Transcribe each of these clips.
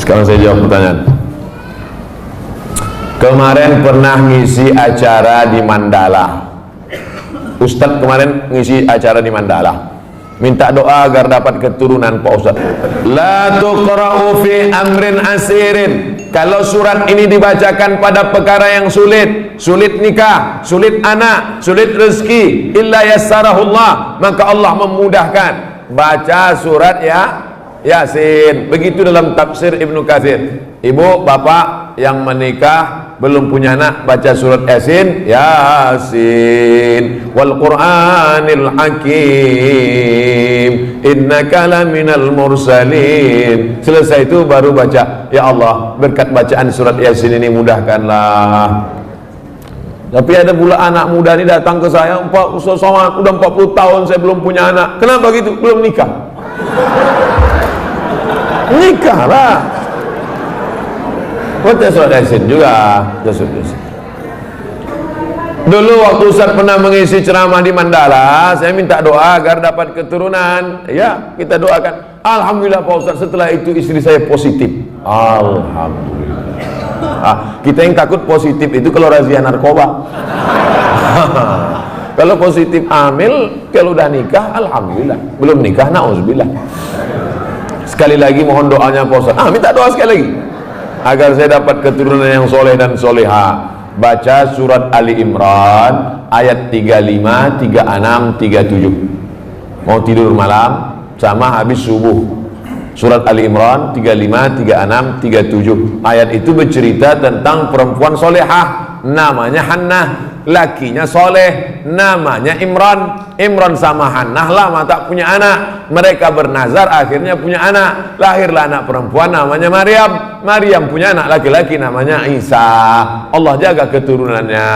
Sekarang saya jawab pertanyaan. Kemarin pernah ngisi acara di Mandala. Ustadz kemarin ngisi acara di Mandala, minta doa agar dapat keturunan Pak Ustadz. La tuqra'u fi amrin asirin. Kalau surat ini dibacakan pada perkara yang sulit, sulit nikah, sulit anak, sulit rezeki, illa yassarahullah, maka Allah memudahkan. Baca surat Yasin. Begitu dalam tafsir Ibnu Katsir. Ibu, bapak yang menikah belum punya anak, baca surat Yasin. Yasin wal Qur'anil Hakim innaka laminal mursalin. Selesai itu baru baca, ya Allah, berkat bacaan surat Yasin ini mudahkanlah. Tapi ada pula anak muda ini datang ke saya, Pak Ustaz Somad, udah 40 tahun saya belum punya anak. Kenapa gitu? Belum nikah. Nikahlah. Baca surat Yasin juga. Dulu waktu Ustaz pernah mengisi ceramah di Mandala, saya minta doa agar dapat keturunan. Ya, kita doakan. Alhamdulillah Pak Ustaz, setelah itu istri saya positif. Alhamdulillah. Kita yang takut positif itu kalau razia narkoba. Kalau positif hamil, kalau udah nikah, alhamdulillah. Belum nikah, na'udzubillah. Sekali lagi mohon doanya Pak Ustaz. Minta doa sekali lagi agar saya dapat keturunan yang soleh dan soleha. Baca surat Ali Imran ayat 35, 36, 37. Mau tidur malam sama habis subuh. Surat Ali Imran 35, 36, 37. Ayat itu bercerita tentang perempuan solehah, namanya Hannah. Lakinya soleh, namanya Imran. Imran sama Hannah lama tak punya anak. Mereka bernazar, akhirnya punya anak. Lahirlah anak perempuan namanya Maryam. Maryam punya anak laki-laki namanya Isa. Allah jaga keturunannya.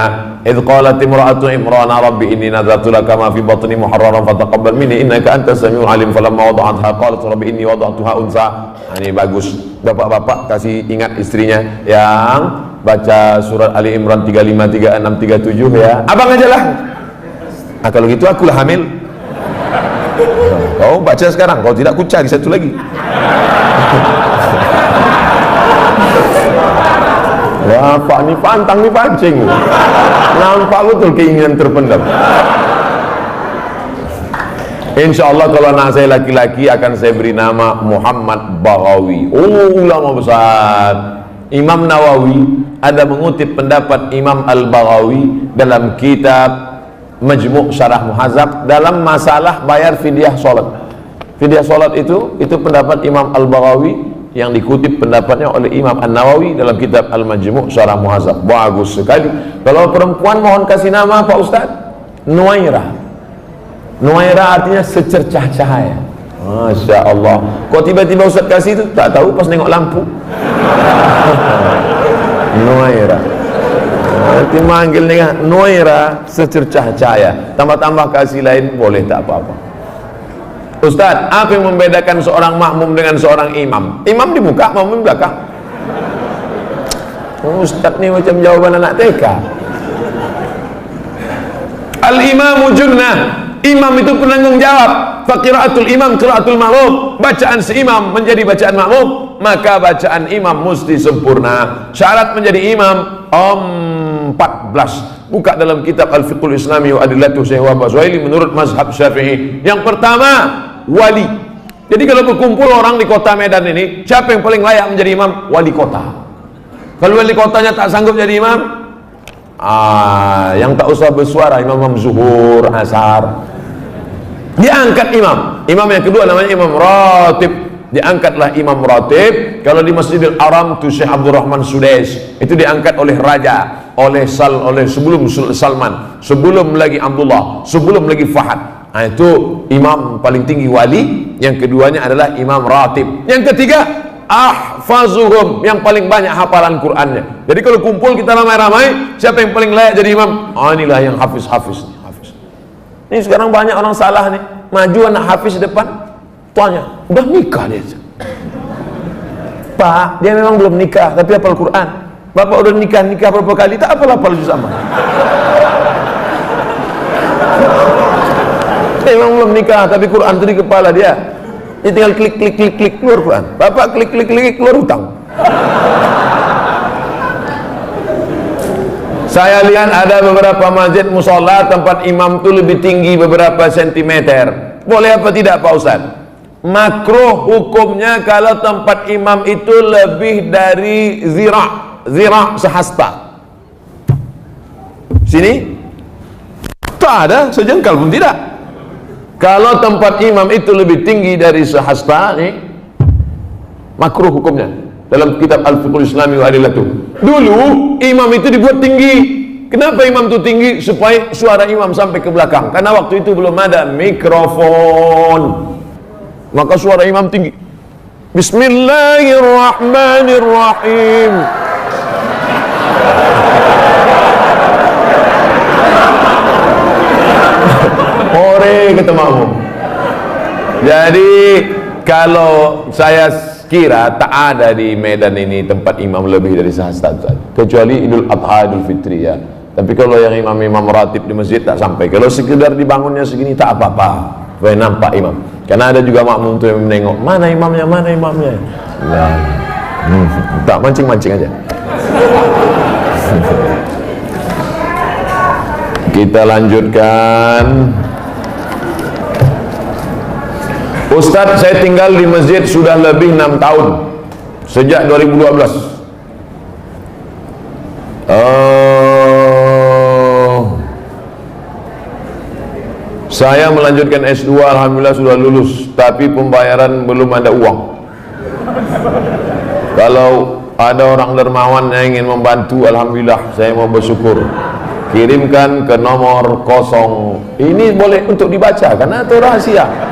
Idh qalat imra'atu Imran rabbi inni nadratu laka ma fi batni muharraran fataqabbal minni innaka antas samiul alim. Falamma wada'atha qalat rabbi inni wada'tuha unsa. Ini bagus. Bapak-bapak kasih ingat istrinya yang baca surat Ali Imran 35, 36, 37 ya. Abang aja lah. Kalau gitu akulah hamil. Kau baca sekarang, kalau tidak ku cari satu lagi. Wah, Pak ni pantang ni pancing. Nampak betul keinginan terpendam. Insya Allah kalau anak saya laki-laki akan saya beri nama Muhammad Baghawi. Ulama besar. Imam Nawawi ada mengutip pendapat Imam Al-Baghawi dalam kitab Majmu' Syarah Muhadzab dalam masalah bayar fidyah salat. Fidyah salat itu pendapat Imam Al-Baghawi yang dikutip pendapatnya oleh Imam An-Nawawi dalam kitab Al-Majmu' Syarah Muhadzab. Bagus sekali. Kalau perempuan mohon kasih nama Pak Ustaz, Nuairah. Nuairah artinya secercah cahaya. Masya Allah. Kok tiba-tiba Ustaz kasih itu? Tak tahu, pas nengok lampu. Nuairah. Nanti manggil nih Nuairah secercah cahaya. Tambah-tambah kasih lain boleh, tak apa-apa. Ustaz, apa yang membedakan seorang makmum dengan seorang imam? Imam di muka, makmum di belakang. Ustaz nih macam jawaban anak TK. Al-imamu junnah. Imam itu penanggung jawab. Faqiraatul imam qiraatul makmum. Bacaan si imam menjadi bacaan makmum, maka bacaan imam mesti sempurna. Syarat menjadi imam 14. Buka dalam kitab Al-Fiqhul Islami wa Adillatuh Syekh Wahab Zuhaili menurut mazhab Syafi'i. Yang pertama, wali. Jadi kalau berkumpul orang di kota Medan ini, siapa yang paling layak menjadi imam? Wali kota. Kalau wali kotanya tak sanggup jadi imam, yang tak usah bersuara, imam zuhur, asar, diangkat imam. Imam yang kedua namanya imam ratib. Diangkatlah imam ratib. Kalau di Masjidil Haram itu Syekh Abdurrahman Sudais, itu diangkat oleh raja, oleh sebelum Salman, sebelum lagi Abdullah, sebelum lagi Fahad. Itu imam paling tinggi wali. Yang keduanya adalah imam ratib. Yang ketiga, ahfazuhum, yang paling banyak hafalan Qur'annya. Jadi kalau kumpul kita ramai-ramai, siapa yang paling layak jadi imam? Inilah yang hafiz. Ini sekarang banyak orang salah nih, maju anak hafiz depan, tuanya udah nikah dia. Pak, dia memang belum nikah tapi hafal Quran. Bapak udah nikah berapa kali, tak hafal juz amma. Dia memang belum nikah tapi Quran itu di kepala dia. Dia tinggal klik keluar Quran. Bapak klik keluar hutang. Saya lihat ada beberapa masjid musola tempat imam itu lebih tinggi beberapa sentimeter. Boleh apa tidak Pak Ustaz? Makruh hukumnya kalau tempat imam itu lebih dari zira' sehasta. Sini tak ada sejengkal pun tidak. Kalau tempat imam itu lebih tinggi dari sehasta nih, makruh hukumnya. Dalam kitab Al-Fiqhul Islami wa Adillatuh. Dulu imam itu dibuat tinggi. Kenapa imam itu tinggi? Supaya suara imam sampai ke belakang. Karena waktu itu belum ada mikrofon. Maka suara imam tinggi. Bismillahirrahmanirrahim. Ore kata makmum. Jadi kalau saya kira tak ada di Medan ini tempat imam lebih dari sehasta, kecuali Idul Adha, Idul Fitri ya. Tapi kalau yang imam ratib di masjid tak sampai. Kalau sekedar dibangunnya segini tak apa-apa, supaya nampak imam. Karena ada juga makmum tuh yang menengok, mana imamnya, mana imamnya. Nah, tak mancing-mancing aja. Kita lanjutkan. Ustadz, saya tinggal di masjid sudah lebih 6 tahun sejak 2012. Saya melanjutkan S2, alhamdulillah sudah lulus, tapi pembayaran belum ada uang. Kalau ada orang dermawan yang ingin membantu, alhamdulillah saya mau bersyukur. Kirimkan ke nomor 0. Ini boleh untuk dibaca karena itu rahasia.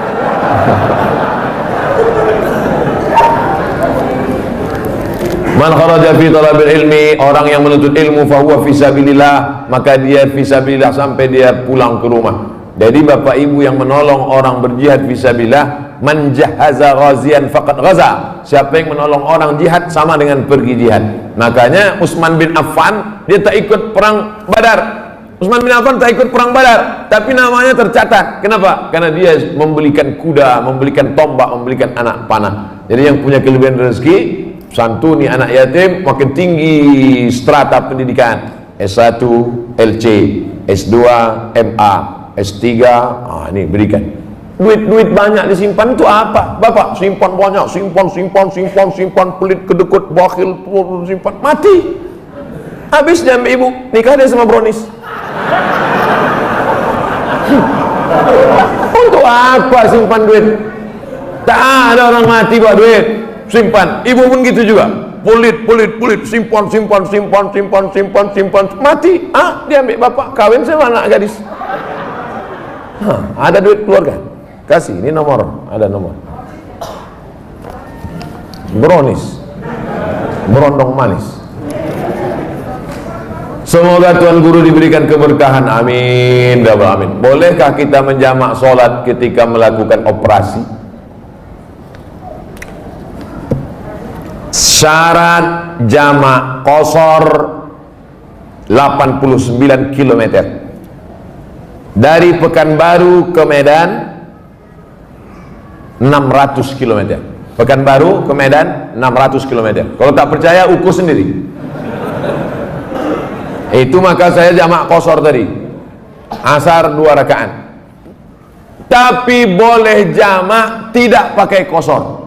Man kharaja fi talabil ilmi, orang yang menuntut ilmu fahuwa fisabilillah, maka dia fisabilillah sampai dia pulang ke rumah. Jadi bapak ibu yang menolong orang berjihad fisabilillah, man jahaza ghazian faqad ghaza, siapa yang menolong orang jihad sama dengan pergi jihad. Makanya Utsman bin Affan dia tak ikut perang Badar. Utsman bin Affan tak ikut perang Badar, tapi namanya tercatat. Kenapa? Karena dia membelikan kuda, membelikan tombak, membelikan anak panah. Jadi yang punya kelebihan rezeki, santuni anak yatim, makin tinggi strata pendidikan. S1 LC, S2 MA, S3, ini berikan. Duit banyak disimpan itu apa? Bapak simpan banyak, simpan, pelit, kedekut, bakhil, simpan, mati. Habis dia ambil ibu, nikah dia sama bronis. Untuk apa simpan duit? Tak ada orang mati buat duit. Simpan. Ibu pun gitu juga. Pelit, simpan, mati. Dia ambil bapak, kawin sama anak gadis. Ada duit keluarga. Kasih, ini nomor, ada nomor. Bronis. Berondong manis. Semoga Tuan Guru diberikan keberkahan, amin. Amin. Bolehkah kita menjamak sholat ketika melakukan operasi? Syarat jamak qashar 89 km dari Pekanbaru ke Medan, 600 km. Pekanbaru ke Medan 600 km. Kalau tak percaya ukur sendiri. Itu maka saya jamak qashar tadi, asar 2 rakaat. Tapi boleh jamak tidak pakai qashar.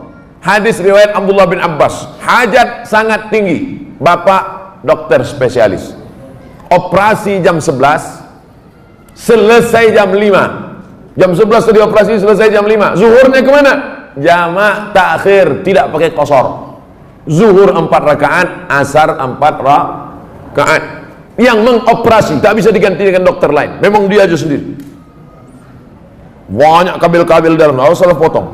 Hadis riwayat Abdullah bin Abbas, hajat sangat tinggi, bapak dokter spesialis, operasi jam 11, selesai jam 5. Jam 11 tadi operasi, selesai jam 5. Zuhurnya kemana? Jamak takhir, tidak pakai qashar. Zuhur 4 rakaat, asar 4 rakaat. Yang mengoperasi tak bisa diganti dengan dokter lain, memang dia aja sendiri. Banyak kabel-kabel dalam, harus salah potong.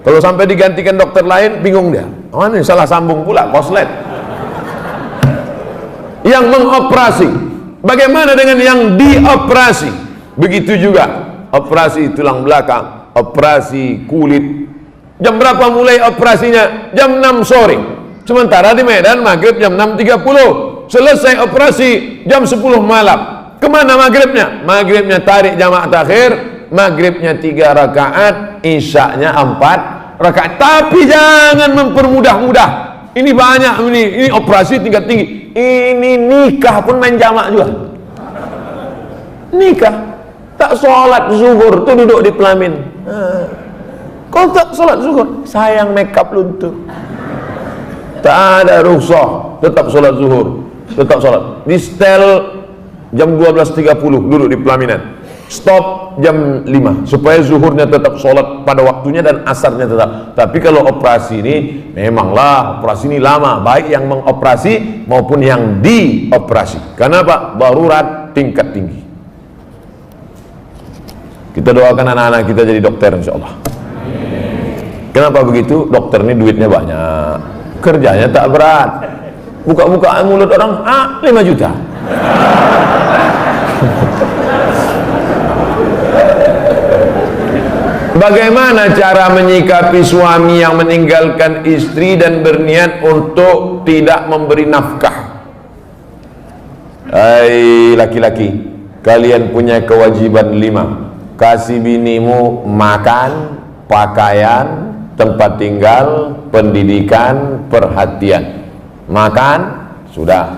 Kalau sampai digantikan dokter lain, bingung dia. Oh, ini salah sambung pula, koslet. Yang mengoperasi, bagaimana dengan yang dioperasi? Begitu juga, operasi tulang belakang, operasi kulit. Jam berapa mulai operasinya? Jam 6 sore. Sementara di Medan maghrib jam 6.30. Selesai operasi jam 10 malam. Kemana maghribnya? Maghribnya tarik jamak takhir, maghribnya 3 rakaat, isyaknya 4 rakaat. Tapi jangan mempermudah-mudah. ini banyak, ini operasi tingkat tinggi, ini nikah pun main jamak juga. Nikah tak sholat zuhur tuh duduk di pelamin. Kalau tak sholat zuhur, sayang makeup luntur. Tak ada rukhsah, tetap sholat zuhur, tetap sholat. Di setel jam 12.30 duduk di pelaminan. Stop jam 5 supaya zuhurnya tetap sholat pada waktunya dan asarnya tetap. Tapi kalau operasi ini, memanglah operasi ini lama, baik yang mengoperasi maupun yang dioperasi. Kenapa? Darurat tingkat tinggi. Kita doakan anak-anak kita jadi dokter insyaallah. Kenapa begitu? Dokter ini duitnya banyak, kerjanya tak berat, buka-bukaan mulut orang 5 juta. Bagaimana cara menyikapi suami yang meninggalkan istri dan berniat untuk tidak memberi nafkah? Hai laki-laki, kalian punya kewajiban 5. Kasih binimu makan, pakaian, tempat tinggal, pendidikan, perhatian. Makan, sudah.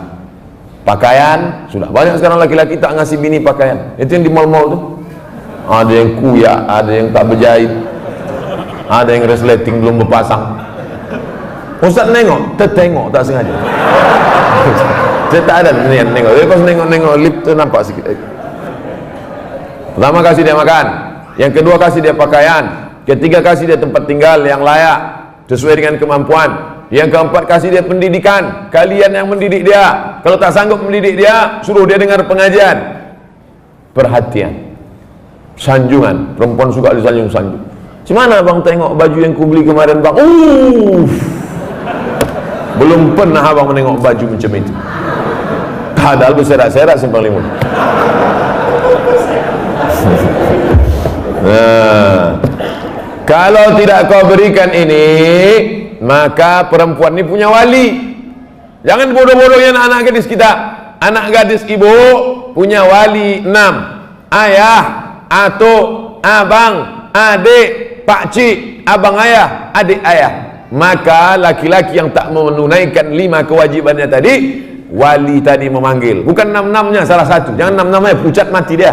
Pakaian, sudah. Banyak sekarang laki-laki tak ngasih bini pakaian. Itu yang di mall-mall tuh. Ada yang kuyak, ada yang tak berjahit, ada yang resleting belum berpasang. Ustaz nengok, tertengok tak sengaja. Saya tak ada nengok. Tapi pas nengok lip tu nampak sikit. Pertama kasih dia makan, yang kedua kasih dia pakaian, ketiga kasih dia tempat tinggal yang layak sesuai dengan kemampuan, yang keempat kasih dia pendidikan. Kalian yang mendidik dia, kalau tak sanggup mendidik dia, suruh dia dengar pengajian. Perhatian, sanjungan, perempuan suka disanjung-sanjung. Gimana bang tengok baju yang ku beli kemarin bang? Belum pernah abang menengok baju macam itu. Padahal berserak-serak simpang limun. Nah, kalau tidak kau berikan ini, maka perempuan ini punya wali. Jangan bodoh-bodohnya anak gadis kita. Anak gadis ibu punya wali 6. Ayah, atuk, abang, adik, pakcik, abang ayah, adik ayah. Maka laki-laki yang tak menunaikan 5 kewajibannya tadi, wali tadi memanggil. Bukan 6-6-nya, salah satu. Jangan 6-6-nya, pucat mati dia.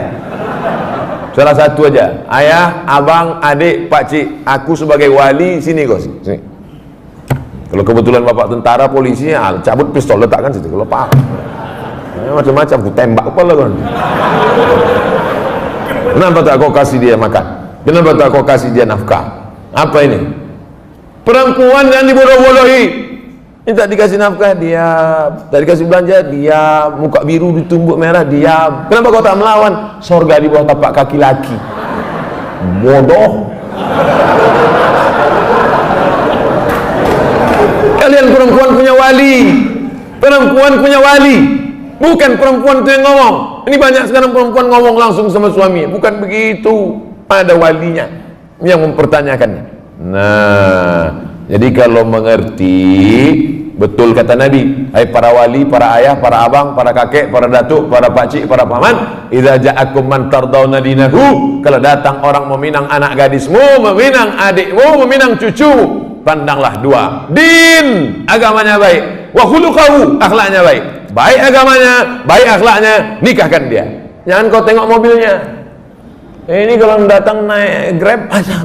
Salah satu aja. Ayah, abang, adik, pakcik, aku sebagai wali, sini kau sini. Kalau kebetulan bapak tentara, polisi, cabut pistol letakkan situ. Kalau pak, macam-macam, aku tembak kepala kan. Kenapa tak kau kasih dia makan? Kenapa tak kau kasih dia nafkah? Apa ini? Perempuan yang dibodoh-bodohi. Ini tak dikasih nafkah, diam. Tak dikasih belanja, diam. Muka biru ditumbuk merah, diam. Kenapa kau tak melawan? Sorga di bawah tapak kaki laki. Bodoh. Kalian perempuan punya wali. Perempuan punya wali. Bukan perempuan itu yang ngomong. Ini banyak sekarang perempuan ngomong langsung sama suami. Bukan begitu. Ada walinya yang mempertanyakannya. Nah, jadi kalau mengerti, betul kata Nabi, hai para wali, para ayah, para abang, para kakek, para datuk, para pakcik, para paman, idza ja'akum man tardawna dinahu, kalau datang orang meminang anak gadismu, meminang adikmu, meminang cucumu, pandanglah 2. Din, agamanya baik, wa khuluquhu, akhlaknya baik. Baik agamanya, baik akhlaknya, nikahkan dia. Jangan kau tengok mobilnya. Ini kalau datang naik Grab aja.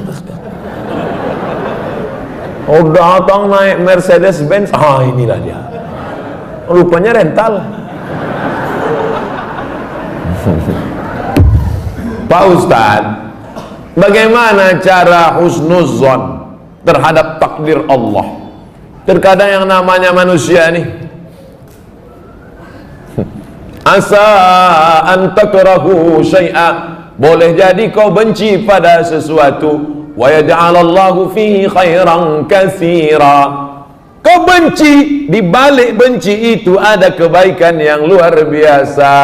Oh datang naik Mercedes Benz, inilah dia. Rupanya rental. Pak Ustadz, bagaimana cara husnuzon terhadap takdir Allah? Terkadang yang namanya manusia nih, asa an takrahu syai'a, boleh jadi kau benci pada sesuatu, wa yaj'alallahu fihi khairan katsira. Kau benci, di balik benci itu ada kebaikan yang luar biasa.